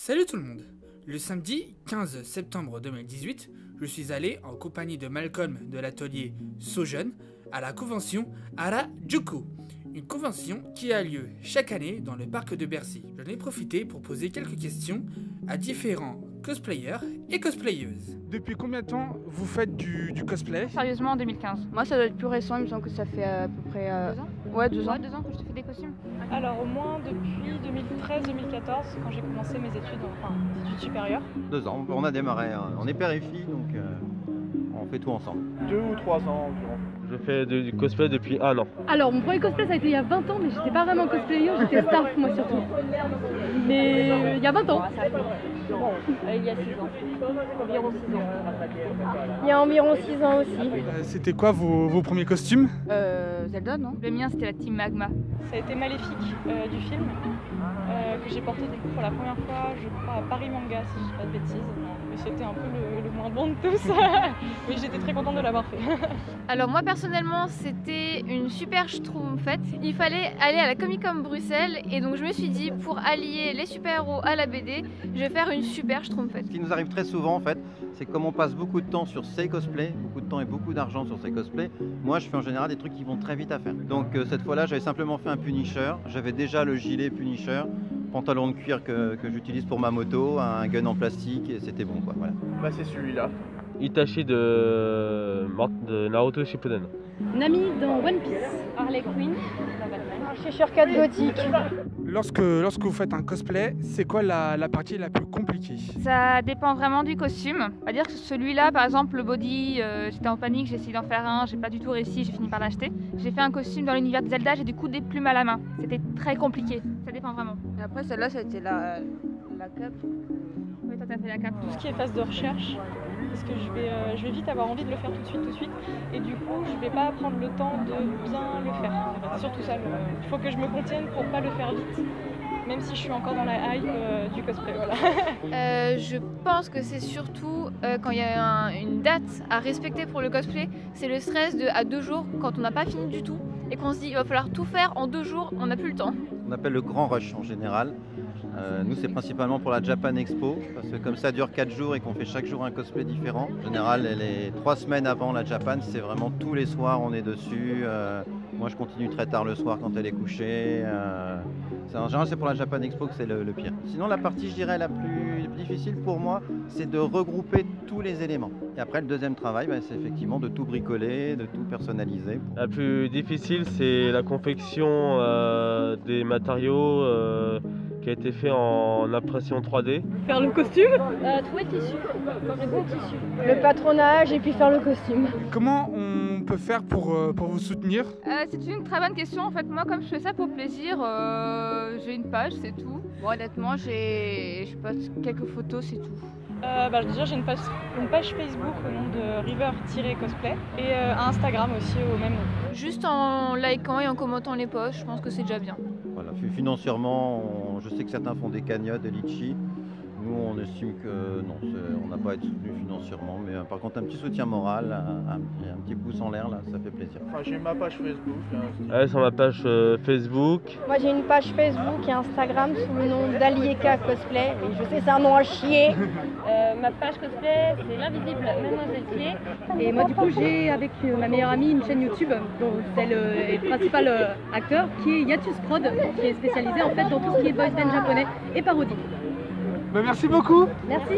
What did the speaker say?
Salut tout le monde. Le samedi 15 septembre 2018, je suis allé en compagnie de Malcolm de l'atelier Sojeune à la convention Harajuku, une convention qui a lieu chaque année dans le parc de Bercy. J'en ai profité pour poser quelques questions à différents cosplayers et cosplayeuses. Depuis combien de temps vous faites du cosplay? Sérieusement, en 2015. Moi, ça doit être plus récent, il me semble que ça fait à peu près... 2 ans. Ouais, 2 ans. Ouais, 2 ans que je te fais des costumes. Alors au moins depuis 2013-2014 quand j'ai commencé mes études, mes études supérieures. 2 ans, on a démarré, on est père et fille donc on fait tout ensemble. 2 ou 3 ans environ. Je fais du cosplay depuis 1 an. Alors mon premier cosplay ça a été il y a 20 ans mais j'étais pas vraiment cosplayer, j'étais staff moi surtout. Mais il y a 20 ans. Il y a 6 ans. Environ 6 ans. Il y a environ 6 ans aussi. C'était quoi vos premiers costumes? Zelda, non? Le mien, c'était la team Magma. Ça a été Maléfique du film que j'ai porté du coup pour la première fois, je crois à Paris Manga si je dis pas de bêtises. Mais c'était un peu le moins bon de tous. Mais j'étais très contente de l'avoir fait. Alors moi personnellement, c'était une super schtroumpfette. Il fallait aller à la Comic Con Bruxelles et donc je me suis dit pour allier les super-héros à la BD, je vais faire une super schtroumpfette. Ce qui nous arrive très souvent en fait, c'est comme on passe beaucoup de temps sur ces cosplays, beaucoup de temps et beaucoup d'argent sur ces cosplays, moi je fais en général des trucs qui vont très vite à faire. Donc cette fois-là, j'avais simplement fait un Punisher, j'avais déjà le gilet Punisher, pantalon de cuir que j'utilise pour ma moto, un gun en plastique et c'était bon quoi, voilà. Bah c'est celui-là. Itachi de Naruto Shippuden. Nami dans One Piece. Harley Quinn dans Batman. Je suis sur 4 gothique. Lorsque vous faites un cosplay, c'est quoi la partie la plus compliquée? Ça dépend vraiment du costume. On va dire que celui-là, par exemple, le body, j'étais en panique, j'ai essayé d'en faire un, j'ai pas du tout réussi, j'ai fini par l'acheter. J'ai fait un costume dans l'univers de Zelda, j'ai du coup des plumes à la main. C'était très compliqué, ça dépend vraiment. Et après celle-là, ça a été la cape. Oui, toi t'as fait la cape. Tout ce qui est phase de recherche, parce que je vais vite avoir envie de le faire tout de suite. Et du coup, je vais pas prendre le temps de bien le faire. C'est surtout ça, il faut que je me contienne pour pas le faire vite. Même si je suis encore dans la hype du cosplay, voilà. Je pense que c'est surtout quand il y a une date à respecter pour le cosplay, c'est le stress à 2 jours quand on n'a pas fini du tout et qu'on se dit il va falloir tout faire en 2 jours, on n'a plus le temps. On appelle le grand rush en général. Nous c'est principalement pour la Japan Expo, parce que comme ça dure 4 jours et qu'on fait chaque jour un cosplay différent. En général, les 3 semaines avant la Japan, c'est vraiment tous les soirs on est dessus. Moi je continue très tard le soir quand elle est couchée. En général c'est pour la Japan Expo que c'est le pire. Sinon la partie je dirais la plus difficile pour moi, c'est de regrouper tous les éléments. Et après le deuxième travail, c'est effectivement de tout bricoler, de tout personnaliser. La plus difficile c'est la confection des matériaux qui a été fait en impression 3D. Faire le costume. Trouver le tissu, le bon tissu. Le patronage et puis faire le costume. Comment on peut faire pour vous soutenir? C'est une très bonne question en fait. Moi, comme je fais ça pour plaisir, j'ai une page, c'est tout. Bon, honnêtement, je poste quelques photos, c'est tout. Déjà j'ai une page Facebook au nom de River-cosplay et un Instagram aussi au même nom. Juste en likant et en commentant les posts, je pense que c'est déjà bien. Voilà, financièrement, je sais que certains font des cagnottes, des litchis. Nous, on estime que non, on n'a pas à être soutenu financièrement, mais par contre, un petit soutien moral, un petit pouce en l'air, là, ça fait plaisir. Enfin, j'ai ma page Facebook. Ouais, sur ma page Facebook. Moi, j'ai une page Facebook et Instagram sous le nom d'Alieka Cosplay. Et je sais, c'est un nom à chier. Ma page cosplay c'est l'invisible Mademoiselle Pied. Et moi du coup j'ai avec ma meilleure amie une chaîne YouTube dont elle est le principal acteur qui est Yatus Prod, qui est spécialisé en fait dans tout ce qui est boys band japonais et parodie. Merci beaucoup. Merci.